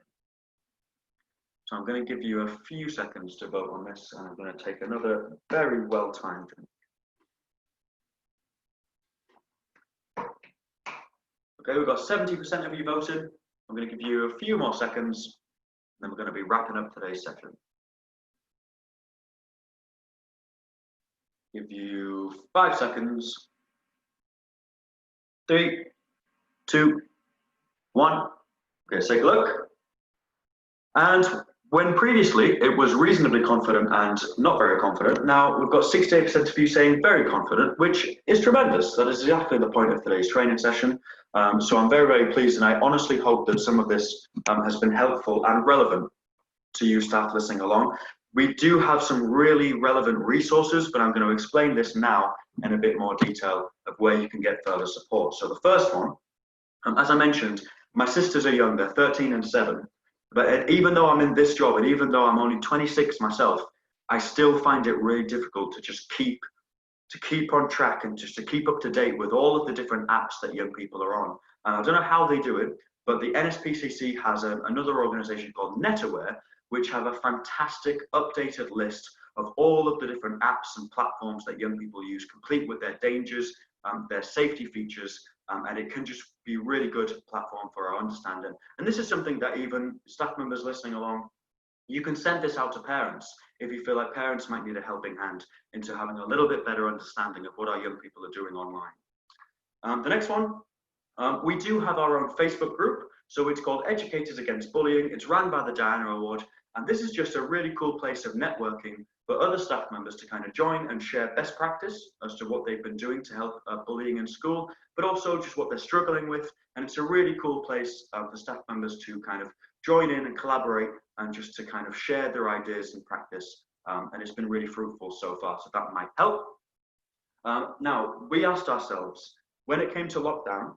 So I'm going to give you a few seconds to vote on this, and I'm going to take another very well-timed drink. Okay, we've got 70% of you voted. I'm going to give you a few more seconds, and then we're going to be wrapping up today's session. Give you 5 seconds. 3, 2, 1. Okay, let's take a look. And when previously it was reasonably confident and not very confident, now we've got 68% of you saying very confident, which is tremendous. That is exactly the point of today's training session. So I'm very, very pleased, and I honestly hope that some of this has been helpful and relevant to you staff listening along. We do have some really relevant resources, but I'm going to explain this now in a bit more detail of where you can get further support. So the first one, as I mentioned, my sisters are young, they're 13 and 7. But even though I'm in this job, and even though I'm only 26 myself, I still find it really difficult to just keep on track and just to keep up to date with all of the different apps that young people are on. And I don't know how they do it, but the NSPCC has another organization called NetAware, which have a fantastic updated list of all of the different apps and platforms that young people use, complete with their dangers, their safety features, and it can just be a really good platform for our understanding. And this is something that even staff members listening along, you can send this out to parents if you feel like parents might need a helping hand into having a little bit better understanding of what our young people are doing online. The next one, we do have our own Facebook group. So it's called Educators Against Bullying. It's run by the Diana Award. And this is just a really cool place of networking but other staff members to kind of join and share best practice as to what they've been doing to help bullying in school, but also just what they're struggling with. And it's a really cool place for staff members to kind of join in and collaborate and just to kind of share their ideas and practice. And it's been really fruitful so far, so that might help. Now, we asked ourselves, when it came to lockdown,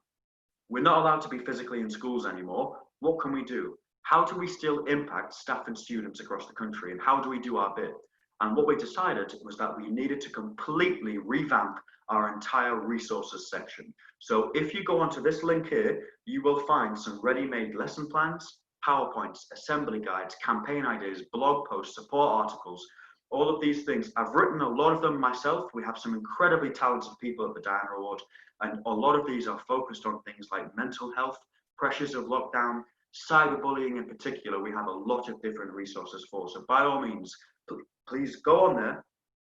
we're not allowed to be physically in schools anymore. What can we do? How do we still impact staff and students across the country, and how do we do our bit? And what we decided was that we needed to completely revamp our entire resources section. So if you go onto this link here, you will find some ready-made lesson plans, PowerPoints, assembly guides, campaign ideas, blog posts, support articles, all of these things. I've written a lot of them myself. We have some incredibly talented people at the Diana Award, and a lot of these are focused on things like mental health, pressures of lockdown, cyberbullying in particular. We have a lot of different resources for. So by all means, please go on there,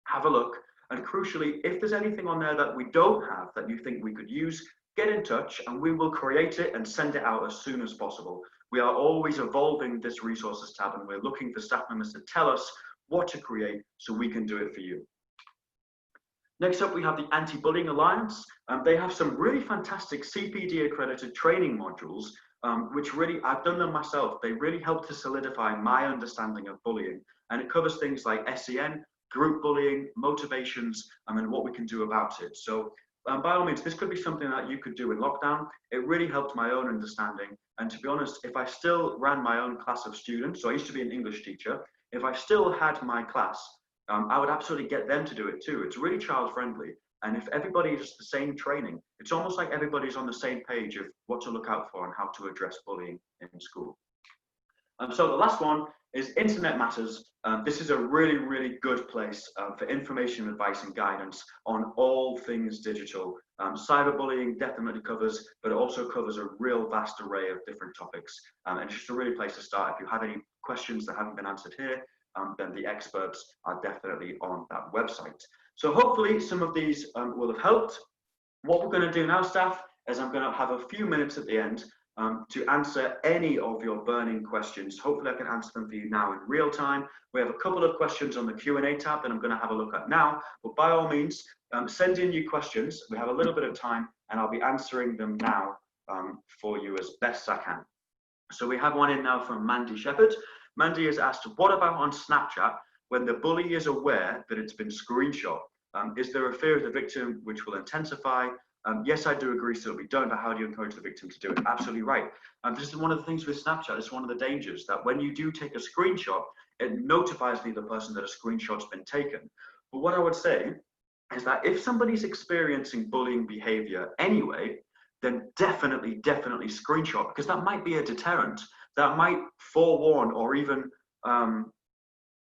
have a look, and crucially, if there's anything on there that we don't have that you think we could use, get in touch and we will create it and send it out as soon as possible. We are always evolving this resources tab, and we're looking for staff members to tell us what to create so we can do it for you. Next up, we have the Anti-Bullying Alliance. They have some really fantastic CPD accredited training modules, which really, I've done them myself. They really help to solidify my understanding of bullying. And it covers things like SEN, group bullying, motivations, and what we can do about it. So by all means, this could be something that you could do in lockdown. It really helped my own understanding. And to be honest, if I still ran my own class of students, so I used to be an English teacher, if I still had my class, I would absolutely get them to do it too. It's really child friendly. And if everybody is the same training, it's almost like everybody's on the same page of what to look out for and how to address bullying in school. So the last one is Internet Matters. This is a really, really good place for information, advice and guidance on all things digital. Cyberbullying definitely covers, but it also covers a real vast array of different topics. And it's just a really place to start. If you have any questions that haven't been answered here, then the experts are definitely on that website. So hopefully some of these will have helped. What we're going to do now, staff, is I'm going to have a few minutes at the end to answer any of your burning questions. Hopefully I can answer them for you now in real time. We have a couple of questions on the Q&A tab that I'm going to have a look at now, but by all means, send in your questions. We have a little bit of time and I'll be answering them now for you as best I can. So we have one in now from Mandy Shepherd. Mandy has asked, what about on Snapchat when the bully is aware that it's been screenshot? Is there a fear of the victim which will intensify? Yes, I do agree, so we don't, but how do you encourage the victim to do it? Absolutely right. This is one of the things with Snapchat. It's one of the dangers that when you do take a screenshot, it notifies the person that a screenshot's been taken. But what I would say is that if somebody's experiencing bullying behavior anyway, then definitely screenshot, because that might be a deterrent. That might forewarn or even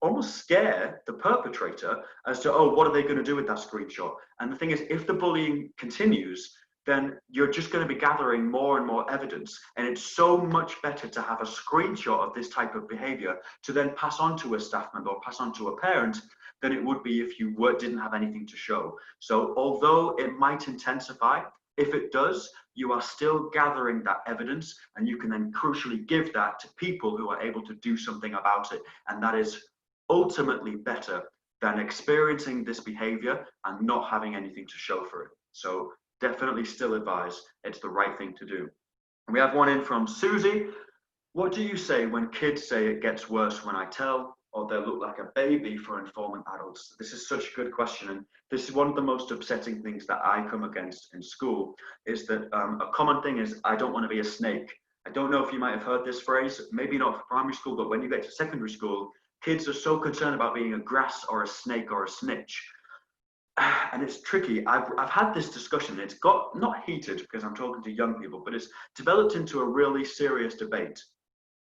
almost scare the perpetrator as to, oh, what are they going to do with that screenshot? And the thing is, if the bullying continues, then you're just going to be gathering more and more evidence. And it's so much better to have a screenshot of this type of behavior to then pass on to a staff member or pass on to a parent than it would be if you didn't have anything to show. So although it might intensify, if it does, you are still gathering that evidence, and you can then crucially give that to people who are able to do something about it. And that is ultimately better than experiencing this behavior and not having anything to show for it. So definitely still advise it's the right thing to do. And we have one in from Susie. What do you say when kids say it gets worse when I tell, or they look like a baby for informing adults? This is such a good question, and this is one of the most upsetting things that I come against in school, is that a common thing is, I don't want to be a snake. I don't know if you might have heard this phrase, maybe not for primary school, but when you get to secondary school, kids are so concerned about being a grass or a snake or a snitch. And it's tricky. I've had this discussion. It's got not heated because I'm talking to young people, but it's developed into a really serious debate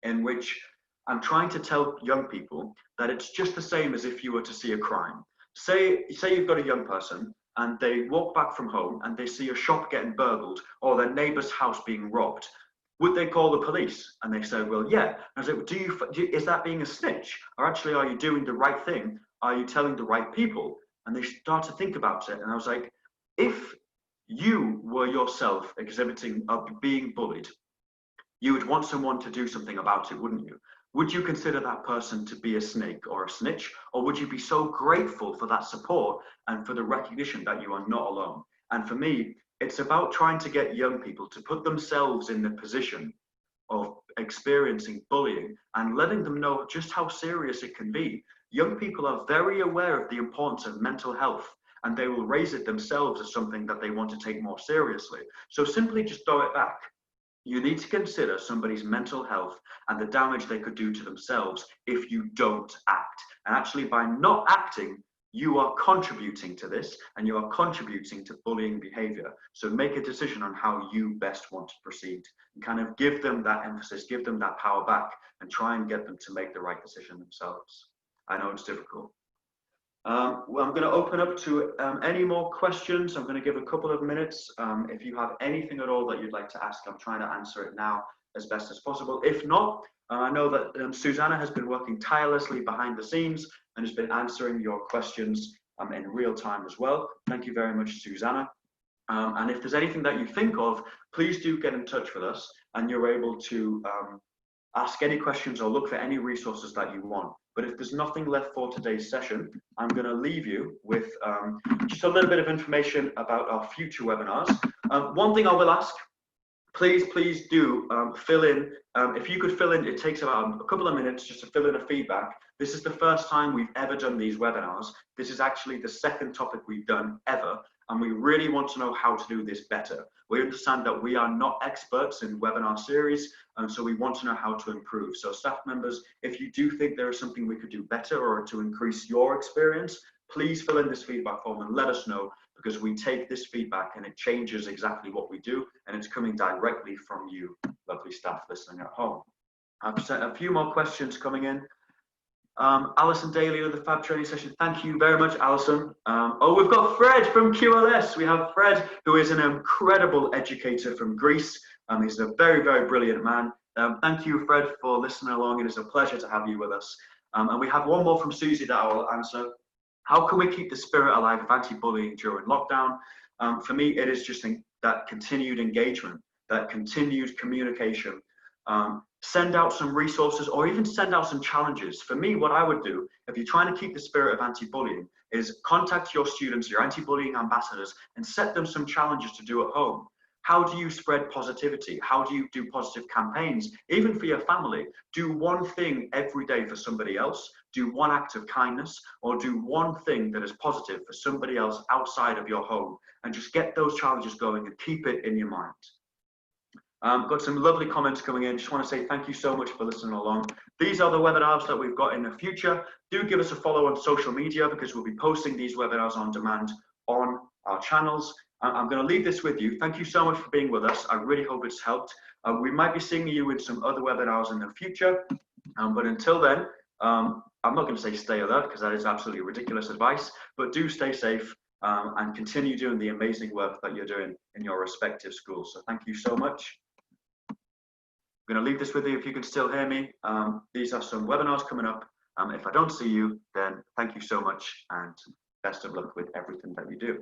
in which I'm trying to tell young people that it's just the same as if you were to see a crime. Say you've got a young person and they walk back from home and they see a shop getting burgled or their neighbour's house being robbed. Would they call the police? And they say, well, yeah. And I say, well, is that being a snitch? Or actually, are you doing the right thing? Are you telling the right people? And they start to think about it. And I was like, if you were yourself exhibiting being bullied, you would want someone to do something about it, wouldn't you? would you consider that person to be a snake or a snitch? Or would you be so grateful for that support and for the recognition that you are not alone? And for me, it's about trying to get young people to put themselves in the position of experiencing bullying and letting them know just how serious it can be. Young people are very aware of the importance of mental health, and they will raise it themselves as something that they want to take more seriously. So simply just throw it back. You need to consider somebody's mental health and the damage they could do to themselves if you don't act. And actually, by not acting, you are contributing to this, and you are contributing to bullying behavior. So make a decision on how you best want to proceed, and kind of give them that emphasis, give them that power back, and try and get them to make the right decision themselves. I know it's difficult. Well, I'm going to open up to any more questions. I'm going to give a couple of minutes. If you have anything at all that you'd like to ask, I'm trying to answer it now as best as possible. If not, I know that Susanna has been working tirelessly behind the scenes and has been answering your questions in real time as well. Thank you very much, Susanna. And if there's anything that you think of, please do get in touch with us, and you're able to ask any questions or look for any resources that you want. But if there's nothing left for today's session, I'm going to leave you with just a little bit of information about our future webinars. One thing I will ask, please do fill in, if you could fill in, it takes about a couple of minutes just to fill in a feedback. This is the first time we've ever done these webinars. This is actually the second topic we've done ever, and we really want to know how to do this better. We understand that we are not experts in webinar series, and so we want to know how to improve. So staff members, if you do think there is something we could do better or to increase your experience, please fill in this feedback form and let us know, because we take this feedback and it changes exactly what we do, and it's coming directly from you, lovely staff listening at home. I've sent a few more questions coming in. Alison Daly of the Fab Training Session, thank you very much, Alison. Oh, we've got Fred from QLS. We have Fred, who is an incredible educator from Greece. He's a very, very brilliant man. Thank you, Fred, for listening along. It is a pleasure to have you with us. And we have one more from Susie that I will answer. How can we keep the spirit alive of anti-bullying during lockdown? For me, it is just that continued engagement, that continued communication. Send out some resources, or even send out some challenges. For me, what I would do, if you're trying to keep the spirit of anti-bullying, is contact your students, your anti-bullying ambassadors, and set them some challenges to do at home. How do you spread positivity? How do you do positive campaigns, even for your family? Do one thing every day for somebody else. Do one act of kindness, or do one thing that is positive for somebody else outside of your home, and just get those challenges going and keep it in your mind. Got some lovely comments coming in. Just want to say thank you so much for listening along. These are the webinars that we've got in the future. Do give us a follow on social media, because we'll be posting these webinars on demand on our channels. I'm going to leave this with you. Thank you so much for being with us. I really hope it's helped. We might be seeing you in some other webinars in the future. But until then, I'm not going to say stay alert, because that is absolutely ridiculous advice, but do stay safe and continue doing the amazing work that you're doing in your respective schools. So thank you so much. I'm going to leave this with you if you can still hear me. These are some webinars coming up. If I don't see you, then thank you so much, and best of luck with everything that you do.